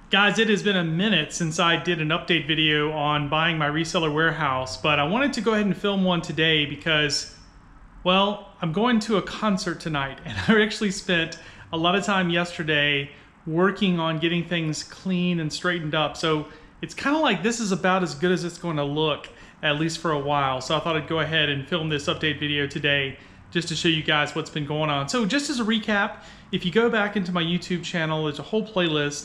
Guys, it has been a minute since I did an update video on buying my reseller warehouse, but I wanted to go ahead and film one today because, well, I'm going to a concert tonight, and I actually spent a lot of time yesterday working on getting things clean and straightened up. So it's kind of like this is about as good as it's going to look, at least for a while. So I thought I'd go ahead and film this update video today just to show you guys what's been going on. So just as a recap, if you go back into my YouTube channel, there's a whole playlist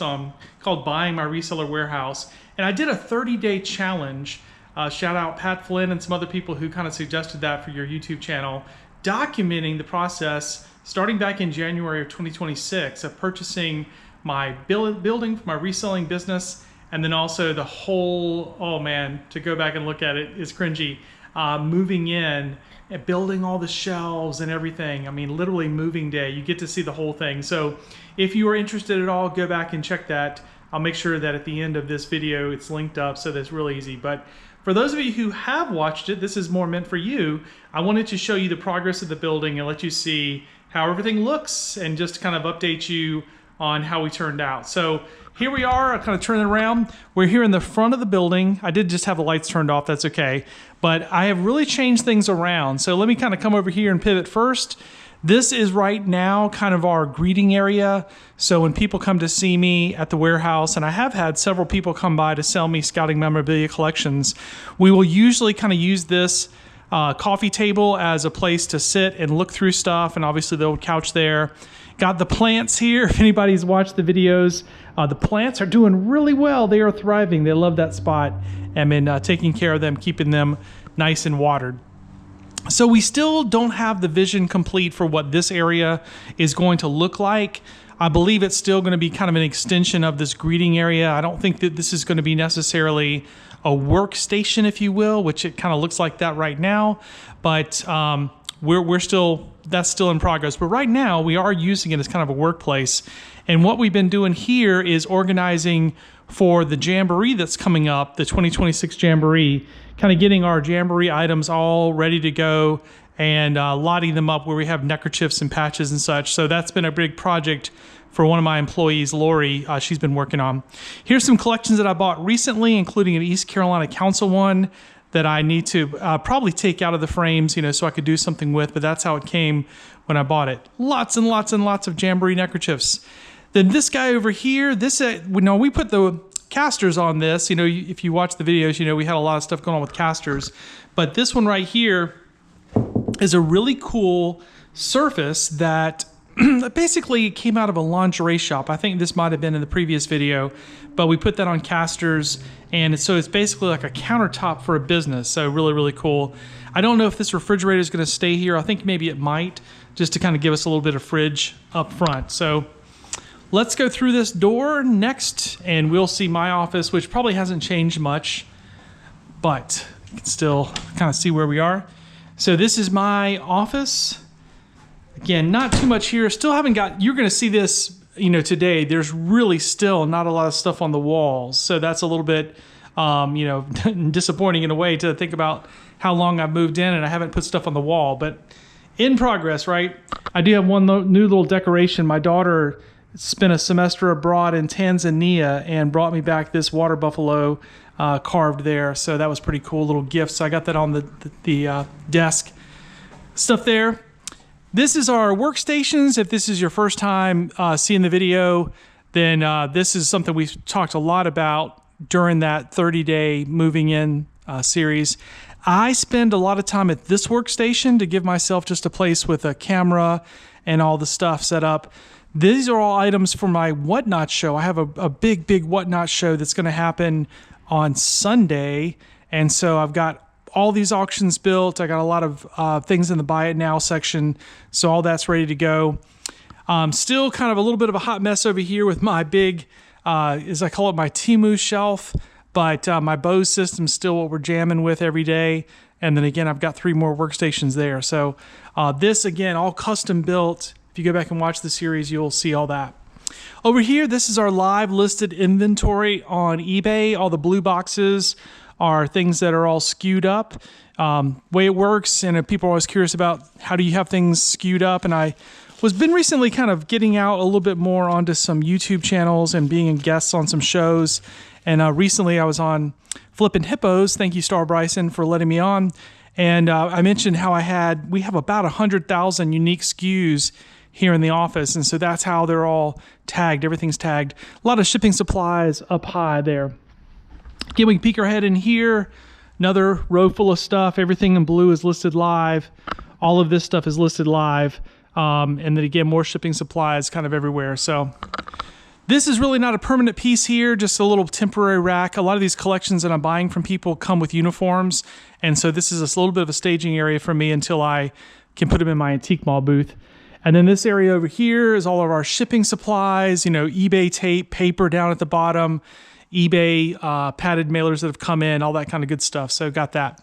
called Buying My Reseller Warehouse. And I did a 30-day challenge. Shout out Pat Flynn and some other people who kind of suggested that for your YouTube channel, documenting the process starting back in January of 2026 of purchasing my building for my reselling business, and then also the whole, oh man, to go back and look at it is cringy, moving in and building all the shelves and everything. I mean, literally moving day. You get to see the whole thing. So if you are interested at all, go back and check that. I'll make sure that at the end of this video, it's linked up so that's real easy. But for those of you who have watched it, this is more meant for you. I wanted to show you the progress of the building and let you see how everything looks and just kind of update you on how we turned out. So here we are, I'll kind of turn it around. We're here in the front of the building. I did just have the lights turned off, that's okay. But I have really changed things around. So let me kind of come over here and pivot first. This is right now kind of our greeting area. So when people come to see me at the warehouse, and I have had several people come by to sell me scouting memorabilia collections, we will usually kind of use this coffee table as a place to sit and look through stuff, and obviously the old couch there. Got the plants here. If anybody's watched the videos, the plants are doing really well. They are thriving. They love that spot. I've been taking care of them, keeping them nice and watered. So we still don't have the vision complete for what this area is going to look like. I believe it's still going to be kind of an extension of this greeting area. I don't think that this is going to be necessarily a workstation, if you will, which it kind of looks like that right now. But that's still in progress. But right now we are using it as kind of a workplace. And what we've been doing here is organizing for the jamboree that's coming up, the 2026 jamboree, kind of getting our jamboree items all ready to go and lotting them up where we have neckerchiefs and patches and such. So that's been a big project for one of my employees, Lori. She's been working on. Here's some collections that I bought recently, including an East Carolina Council one that I need to probably take out of the frames, so I could do something with, but that's how it came when I bought it. Lots and lots and lots of jamboree neckerchiefs. Then this guy over here, we put the casters on this. If you watch the videos, we had a lot of stuff going on with casters. But this one right here is a really cool surface that basically came out of a lingerie shop. I think this might have been in the previous video, but we put that on casters, and so it's basically like a countertop for a business. So really, really cool. I don't know if this refrigerator is going to stay here. I think maybe it might, just to kind of give us a little bit of fridge up front. So let's go through this door next, and we'll see my office, which probably hasn't changed much, but you can still kind of see where we are. So this is my office. Again, not too much here. Still haven't got, you're going to see this, today. There's really still not a lot of stuff on the walls. So that's a little bit, disappointing in a way to think about how long I've moved in and I haven't put stuff on the wall, but in progress, right? I do have one new little decoration. My daughter spent a semester abroad in Tanzania and brought me back this water buffalo carved there. So that was pretty cool, little gift. So I got that on the desk. Stuff there. This is our workstations. If this is your first time seeing the video, then this is something we've talked a lot about during that 30-day moving in series. I spend a lot of time at this workstation to give myself just a place with a camera and all the stuff set up. These are all items for my Whatnot show. I have a big Whatnot show that's going to happen on Sunday, and so I've got all these auctions built. I got a lot of things in the Buy It Now section, so all that's ready to go. Still kind of a little bit of a hot mess over here with my big, as I call it, my Temu shelf, but my Bose system's still what we're jamming with every day. And then again, I've got 3 more workstations there. So this, again, all custom built. If you go back and watch the series, you'll see all that. Over here, this is our live listed inventory on eBay. All the blue boxes are things that are all skewed up. Way it works, and people are always curious about how do you have things skewed up, and I was been recently kind of getting out a little bit more onto some YouTube channels and being a guest on some shows. And recently I was on Flippin' Hippos. Thank you, Star Bryson, for letting me on. And I mentioned how we have about 100,000 unique SKUs here in the office. And so that's how they're all tagged. Everything's tagged. A lot of shipping supplies up high there. Again, we can peek our head in here. Another row full of stuff. Everything in blue is listed live. All of this stuff is listed live. And then again, more shipping supplies kind of everywhere. So this is really not a permanent piece here, just a little temporary rack. A lot of these collections that I'm buying from people come with uniforms. And so this is a little bit of a staging area for me until I can put them in my antique mall booth. And then this area over here is all of our shipping supplies, eBay tape, paper down at the bottom, eBay padded mailers that have come in, all that kind of good stuff. So got that.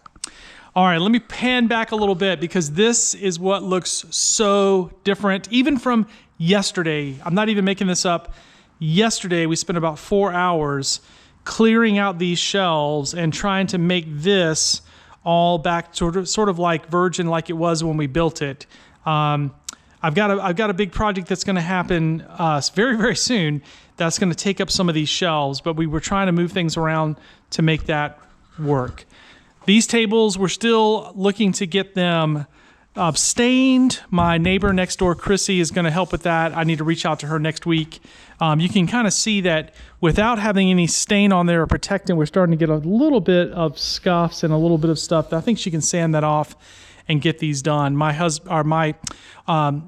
All right, let me pan back a little bit because this is what looks so different, even from yesterday. I'm not even making this up. Yesterday, we spent about 4 hours clearing out these shelves and trying to make this all back sort of like virgin, like it was when we built it. I've got a big project that's going to happen very, very soon. That's going to take up some of these shelves, but we were trying to move things around to make that work. These tables, we're still looking to get them stained. My neighbor next door, Chrissy, is going to help with that. I need to reach out to her next week. You can kind of see that without having any stain on there or protecting, we're starting to get a little bit of scuffs and a little bit of stuff. I think she can sand that off and get these done. My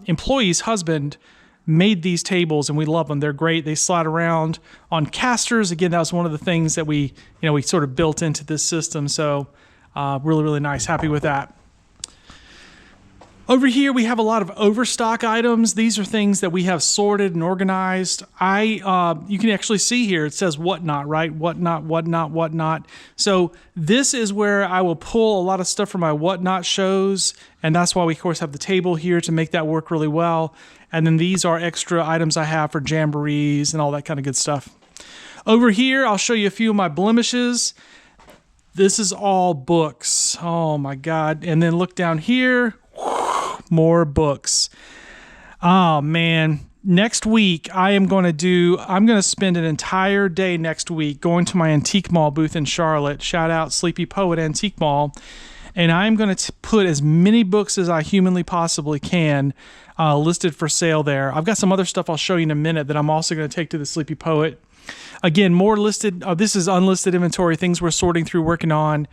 employee's husband made these tables, and we love them. They're great. They slide around on casters. Again, that was one of the things that we sort of built into this system. So really, really nice. Happy with that. Over here, we have a lot of overstock items. These are things that we have sorted and organized. You can actually see here, it says whatnot, right? Whatnot, whatnot, whatnot. So this is where I will pull a lot of stuff from my whatnot shows. And that's why we, of course, have the table here to make that work really well. And then these are extra items I have for jamborees and all that kind of good stuff. Over here, I'll show you a few of my blemishes. This is all books. Oh my God. And then look down here. More books. Oh man. Next week, I'm going to spend an entire day next week going to my Antique Mall booth in Charlotte. Shout out Sleepy Poet Antique Mall. And I'm going to put as many books as I humanly possibly can listed for sale there. I've got some other stuff I'll show you in a minute that I'm also going to take to the Sleepy Poet. Again, more listed. This is unlisted inventory, things we're sorting through, working on.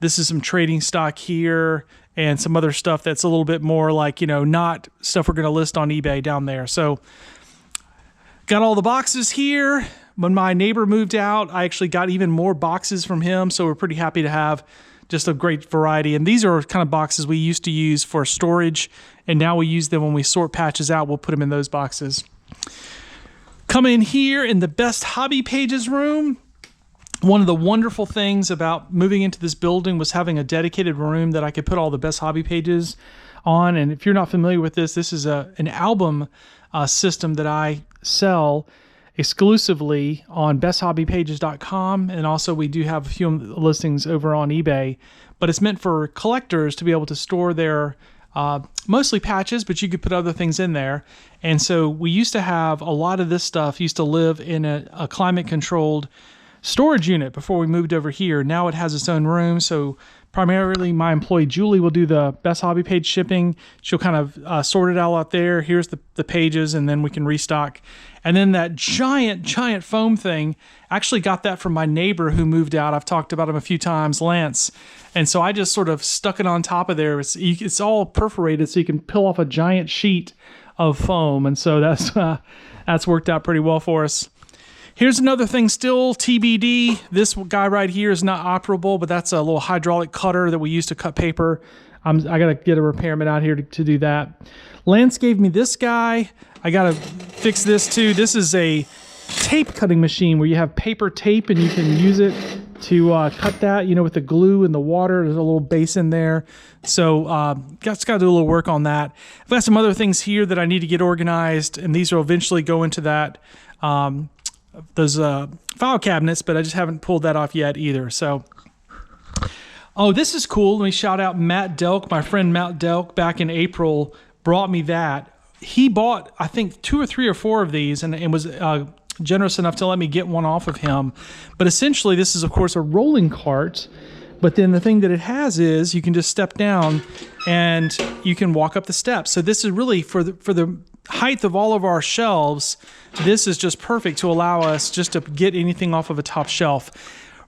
This is some trading stock here and some other stuff that's a little bit more like, not stuff we're going to list on eBay down there. So got all the boxes here. When my neighbor moved out, I actually got even more boxes from him. So we're pretty happy to have just a great variety. And these are kind of boxes we used to use for storage. And now we use them when we sort patches out. We'll put them in those boxes. Come in here in the best hobby pages room. One of the wonderful things about moving into this building was having a dedicated room that I could put all the best hobby pages on. And if you're not familiar with this, this is an album system that I sell exclusively on besthobbypages.com. And also we do have a few listings over on eBay, but it's meant for collectors to be able to store their mostly patches, but you could put other things in there. And so we used to have a lot of this stuff used to live in a climate controlled storage unit before we moved over here. Now it has its own room. So primarily my employee Julie will do the best hobby page shipping. She'll kind of sort it all out there. Here's the pages, and then we can restock. And then that giant foam thing, actually got that from my neighbor who moved out. I've talked about him a few times, Lance. And so I just sort of stuck it on top of there. It's all perforated, so you can peel off a giant sheet of foam. And so that's worked out pretty well for us. Here's another thing still TBD. This guy right here is not operable, but that's a little hydraulic cutter that we use to cut paper. I got to get a repairman out here to do that. Lance gave me this guy. I got to fix this too. This is a tape cutting machine where you have paper tape and you can use it to cut that, with the glue and the water. There's a little basin there. So got to do a little work on that. I've got some other things here that I need to get organized, and these will eventually go into that those file cabinets, but I just haven't pulled that off yet either. So, oh, this is cool. Let me shout out Matt Delk. My friend Matt Delk back in April brought me that he bought, I think, 2 or 3 or 4 of these and was generous enough to let me get one off of him. But essentially, this is, of course, a rolling cart. But then the thing that it has is you can just step down and you can walk up the steps. So this is really for the height of all of our shelves. This is just perfect to allow us just to get anything off of a top shelf.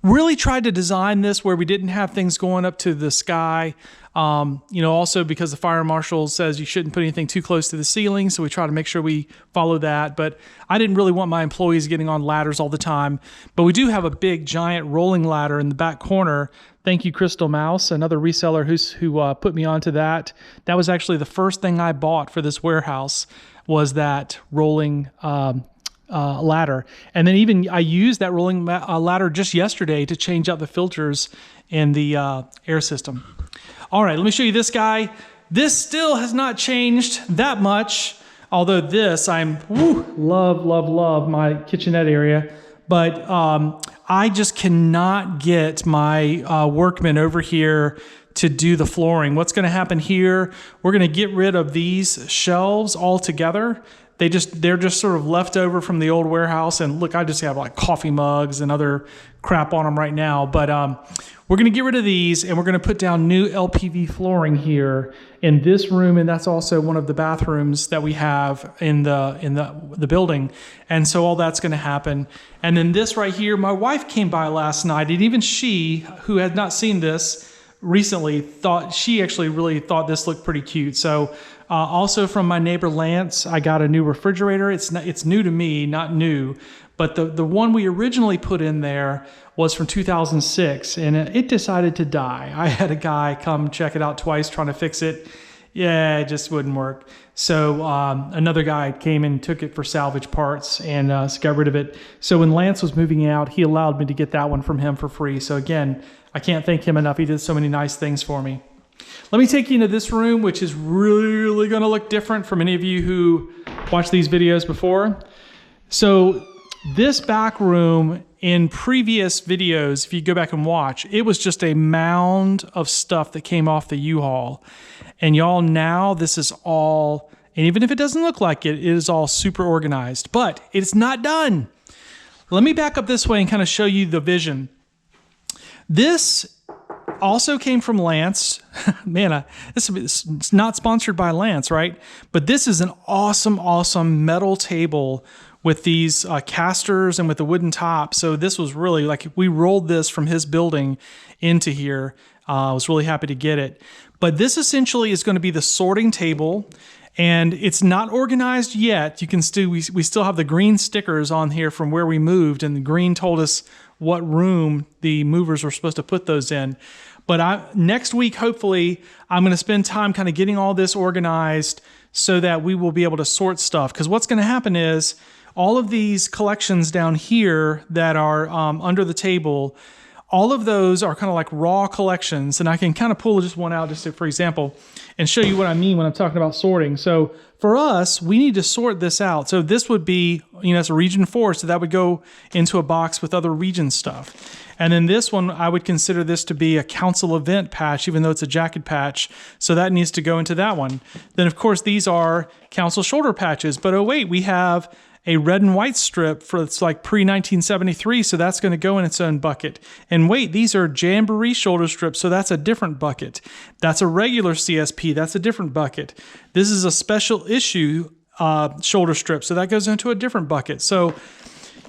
Really tried to design this where we didn't have things going up to the sky. Also because the fire marshal says you shouldn't put anything too close to the ceiling, so we try to make sure we follow that. But I didn't really want my employees getting on ladders all the time. But we do have a big, giant rolling ladder in the back corner. Thank you, Crystal Mouse, another reseller who put me onto that. That was actually the first thing I bought for this warehouse, was that rolling ladder. And then even I used that rolling ladder just yesterday to change out the filters in the air system. All right, let me show you this guy. This still has not changed that much, although this, love my kitchenette area. But I just cannot get my workmen over here to do the flooring. What's gonna happen here, we're gonna get rid of these shelves altogether. They're just sort of left over from the old warehouse. And look, I just have like coffee mugs and other crap on them right now. But we're going to get rid of these, and we're going to put down new LPV flooring here in this room, and that's also one of the bathrooms that we have in the building. And so all that's going to happen. And then this right here, my wife came by last night, and even she, who had not seen this recently, really thought this looked pretty cute. So also from my neighbor Lance, I got a new refrigerator. It's new to me, not new, but the one we originally put in there was from 2006, and it decided to die. I had a guy come check it out twice trying to fix it. Yeah, it just wouldn't work. So another guy came and took it for salvage parts and got rid of it. So when Lance was moving out, he allowed me to get that one from him for free. So again, I can't thank him enough. He did so many nice things for me. Let me take you into this room, which is really going to look different from any of you who watched these videos before. So this back room, in previous videos, if you go back and watch, it was just a mound of stuff that came off the U-Haul. And y'all, now this is all, and even if it doesn't look like it, it is all super organized. But it's not done. Let me back up this way and kind of show you the vision. This also came from Lance. Man, this is not sponsored by Lance, right? But this is an awesome metal table with these casters and with the wooden top. So this was really like, we rolled this from his building into here. I was really happy to get it. But this essentially is going to be the sorting table, and it's not organized yet. You can still, we still have the green stickers on here from where we moved, and the green told us what room the movers were supposed to put those in. But next week, hopefully, I'm going to spend time kind of getting all this organized so that we will be able to sort stuff. Because what's going to happen is, all of these collections down here that are under the table, all of those are kind of like raw collections. And I can kind of pull just one out just to, for example, and show you what I mean when I'm talking about sorting. So for us, we need to sort this out. So this would be, it's a region 4, so that would go into a box with other region stuff. And then this one, I would consider this to be a council event patch, even though it's a jacket patch. So that needs to go into that one. Then, of course, these are council shoulder patches. But oh, wait, we have a red and white strip for, it's like pre-1973, so that's going to go in its own bucket. And wait, these are jamboree shoulder strips, so that's a different bucket. That's a regular CSP, that's a different bucket. This is a special issue shoulder strip, so that goes into a different bucket. So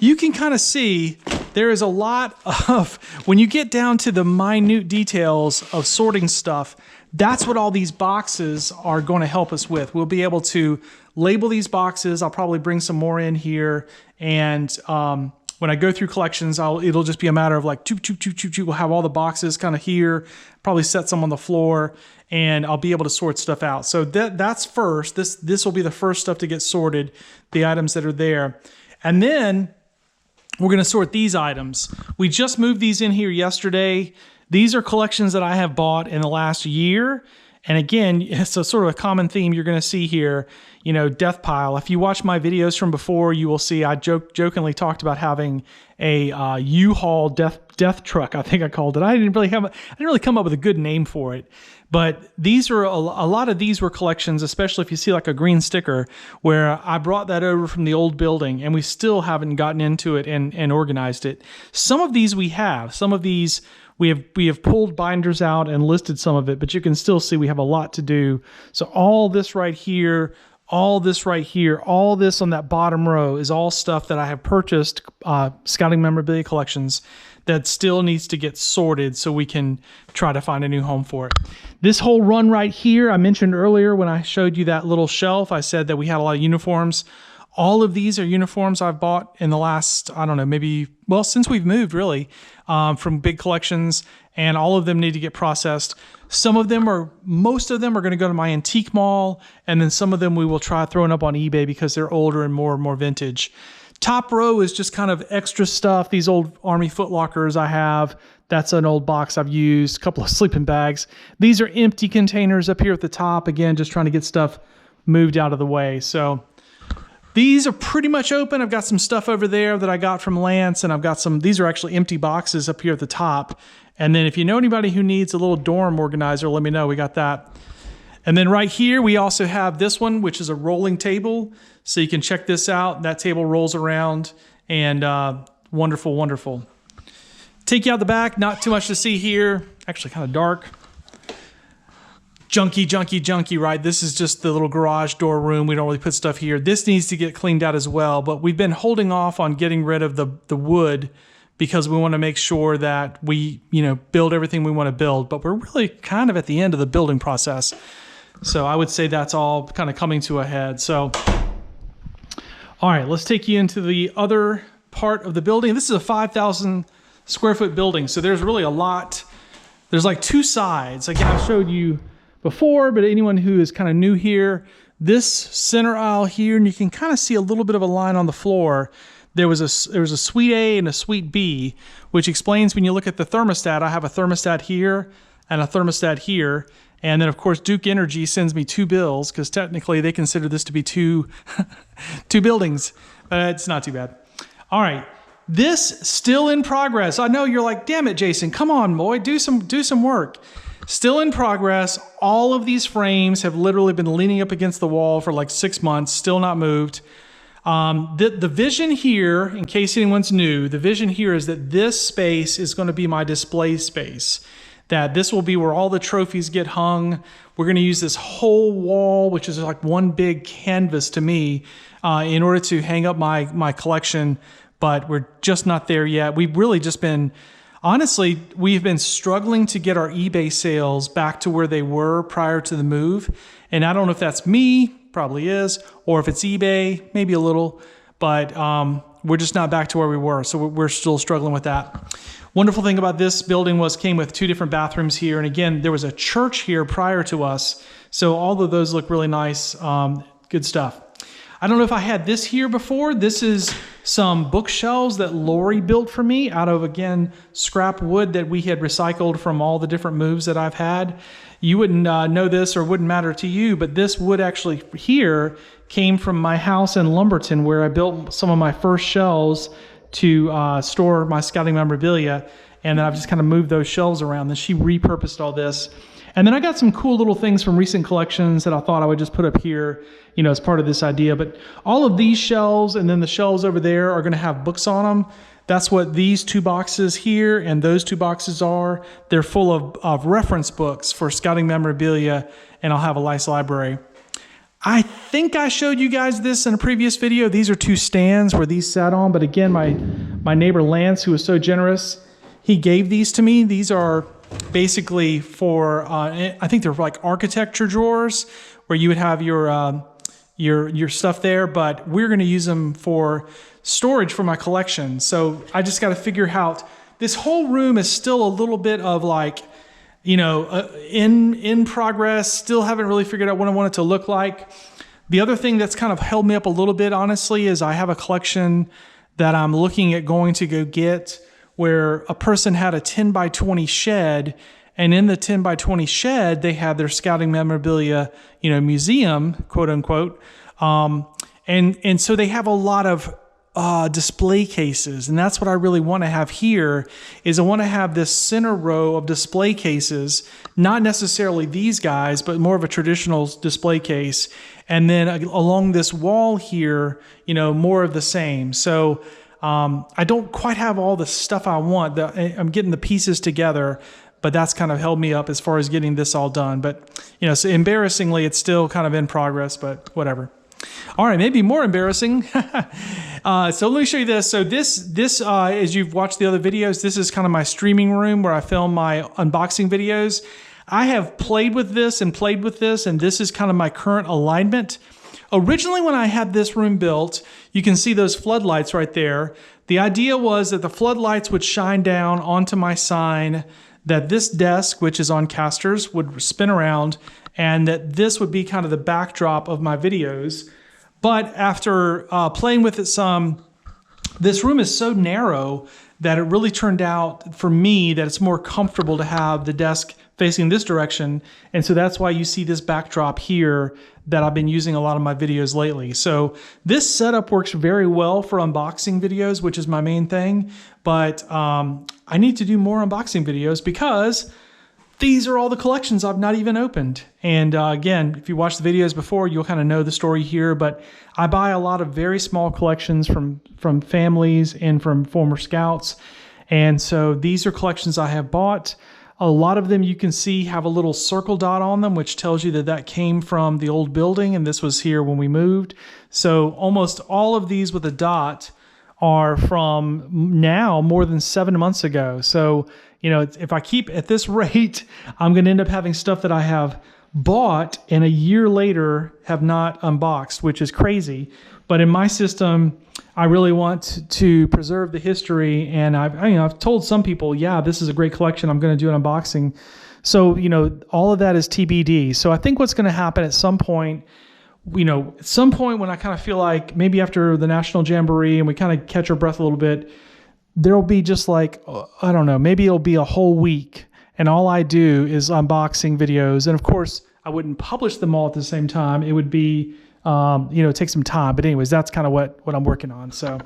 you can kind of see there is a lot of, when you get down to the minute details of sorting stuff, that's what all these boxes are going to help us with. We'll be able to label these boxes. I'll probably bring some more in here. And when I go through collections, it'll just be a matter of like, we'll have all the boxes kind of here, probably set some on the floor, and I'll be able to sort stuff out. So that's first. This will be the first stuff to get sorted, the items that are there. And then we're going to sort these items. We just moved these in here yesterday. These are collections that I have bought in the last year, And again, it's a sort of a common theme you're going to see here, you know, death pile. If you watch my videos from before, you will see I jokingly talked about having a U-Haul death truck, I think I called it. I didn't really come up with a good name for it. But these are a lot of these were collections, especially if you see like a green sticker, where I brought that over from the old building and we still haven't gotten into it and organized it. Some of these we have. Some of these we have pulled binders out and listed some of it, but you can still see we have a lot to do. So all this right here, all this right here, all this on that bottom row is all stuff that I have purchased, scouting memorabilia collections, that still needs to get sorted so we can try to find a new home for it. This whole run right here, I mentioned earlier when I showed you that little shelf, I said that we had a lot of uniforms. All of these are uniforms I've bought in the last, I don't know, maybe, well, since we've moved really, from big collections, and all of them need to get processed. Most of them are gonna go to my antique mall, and then some of them we will try throwing up on eBay because they're older and more vintage. Top row is just kind of extra stuff. These old Army Foot Lockers I have. That's an old box I've used. A couple of sleeping bags. These are empty containers up here at the top. Again, just trying to get stuff moved out of the way. So these are pretty much open. I've got some stuff over there that I got from Lance, and I've got some, these are actually empty boxes up here at the top. And then if you know anybody who needs a little dorm organizer, let me know. We got that. And then right here, we also have this one, which is a rolling table. So you can check this out. That table rolls around, and wonderful, wonderful. Take you out the back, not too much to see here. Actually kind of dark. Junky, right? This is just the little garage door room. We don't really put stuff here. This needs to get cleaned out as well, but we've been holding off on getting rid of the wood because we want to make sure that we, you know, build everything we want to build, but we're really kind of at the end of the building process. So I would say that's all kind of coming to a head. So, all right, let's take you into the other part of the building. This is a 5,000 square foot building. So there's really a lot. There's like two sides. Again, I've showed you before, but anyone who is kind of new here, this center aisle here, and you can kind of see a little bit of a line on the floor. There was a suite A and a suite B, which explains when you look at the thermostat, I have a thermostat here and a thermostat here. And then, of course, Duke Energy sends me two bills because technically they consider this to be two buildings. It's not too bad. All right. This still in progress. I know you're like, damn it, Jason, come on, boy, do some work. Still in progress. All of these frames have literally been leaning up against the wall for like 6 months, still not moved. The vision here, in case anyone's new, the vision here is that this space is going to be my display space. That this will be where all the trophies get hung. We're going to use this whole wall, which is like one big canvas to me, in order to hang up my collection, but we're just not there yet. We've really just been, honestly, we've been struggling to get our eBay sales back to where they were prior to the move. And I don't know if that's me, probably is, or if it's eBay, maybe a little, but we're just not back to where we were. So we're still struggling with that. Wonderful thing about this building came with 2 different bathrooms here. And again, there was a church here prior to us. So all of those look really nice. Good stuff. I don't know if I had this here before. This is some bookshelves that Lori built for me out of, again, scrap wood that we had recycled from all the different moves that I've had. You wouldn't know this or wouldn't matter to you, but this wood actually here came from my house in Lumberton where I built some of my first shelves to store my scouting memorabilia, and then I've just kind of moved those shelves around. Then she repurposed all this. And then I got some cool little things from recent collections that I thought I would just put up here, you know, as part of this idea. But all of these shelves and then the shelves over there are going to have books on them. That's what these 2 boxes here and those 2 boxes are. They're full of reference books for scouting memorabilia, and I'll have a nice library. I think I showed you guys this in a previous video. These are 2 stands where these sat on, but again, my neighbor Lance, who was so generous, he gave these to me. These are basically for, I think they're like architecture drawers where you would have your stuff there, but we're going to use them for storage for my collection. So I just got to figure out, this whole room is still a little bit of like, you know, in progress, still haven't really figured out what I want it to look like. The other thing that's kind of held me up a little bit, honestly, is I have a collection that I'm looking at going to go get where a person had a 10 by 20 shed And in the 10 by 20 shed, they have their scouting memorabilia, museum, quote unquote. And so they have a lot of display cases, and that's what I really want to have here. Is I want to have this center row of display cases, not necessarily these guys, but more of a traditional display case, and then along this wall here, more of the same. So I don't quite have all the stuff I want. I'm getting the pieces together, but that's kind of held me up as far as getting this all done. But so embarrassingly, it's still kind of in progress, but whatever. All right, maybe more embarrassing. So let me show you this. So this as you've watched the other videos, this is kind of my streaming room where I film my unboxing videos. I have played with this, and this is kind of my current alignment. Originally, when I had this room built, you can see those floodlights right there. The idea was that the floodlights would shine down onto my sign, that this desk, which is on casters, would spin around, and that this would be kind of the backdrop of my videos. But after playing with it some, this room is so narrow that it really turned out for me that it's more comfortable to have the desk facing this direction. And so that's why you see this backdrop here that I've been using a lot of my videos lately. So this setup works very well for unboxing videos, which is my main thing. But I need to do more unboxing videos because these are all the collections I've not even opened. And again, if you watched the videos before, you'll kind of know the story here, but I buy a lot of very small collections from families and from former scouts. And so these are collections I have bought. A lot of them you can see have a little circle dot on them, which tells you that that came from the old building, and this was here when we moved. So almost all of these with a dot are from now more than 7 months ago. So if I keep at this rate, I'm going to end up having stuff that I have bought and a year later have not unboxed, which is crazy. But in my system, I really want to preserve the history. And I've told some people, yeah, this is a great collection. I'm going to do an unboxing. So, all of that is TBD. So I think what's going to happen at some point, when I kind of feel like maybe after the National Jamboree and we kind of catch our breath a little bit, there'll be just like, I don't know, maybe it'll be a whole week and all I do is unboxing videos. And of course, I wouldn't publish them all at the same time. It would be, take some time. But anyways, that's kind of what I'm working on. So,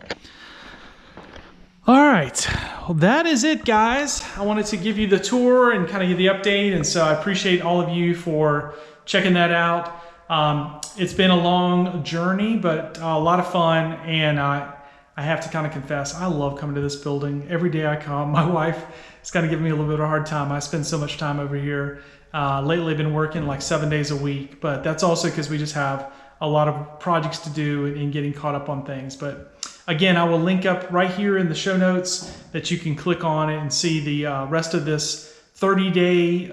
all right. Well, that is it, guys. I wanted to give you the tour and kind of give the update. And so I appreciate all of you for checking that out. It's been a long journey, but a lot of fun. And I have to kind of confess, I love coming to this building. Every day I come, my wife is kind of giving me a little bit of a hard time. I spend so much time over here. Lately I've been working like 7 days a week, but that's also because we just have a lot of projects to do and getting caught up on things. But again, I will link up right here in the show notes that you can click on it and see the rest of this 30-day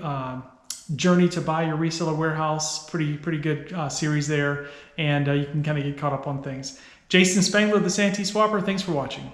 journey to buy your reseller warehouse. Pretty good series there, and you can kind of get caught up on things. Jason Spangler of the SanteeSwapper, thanks for watching.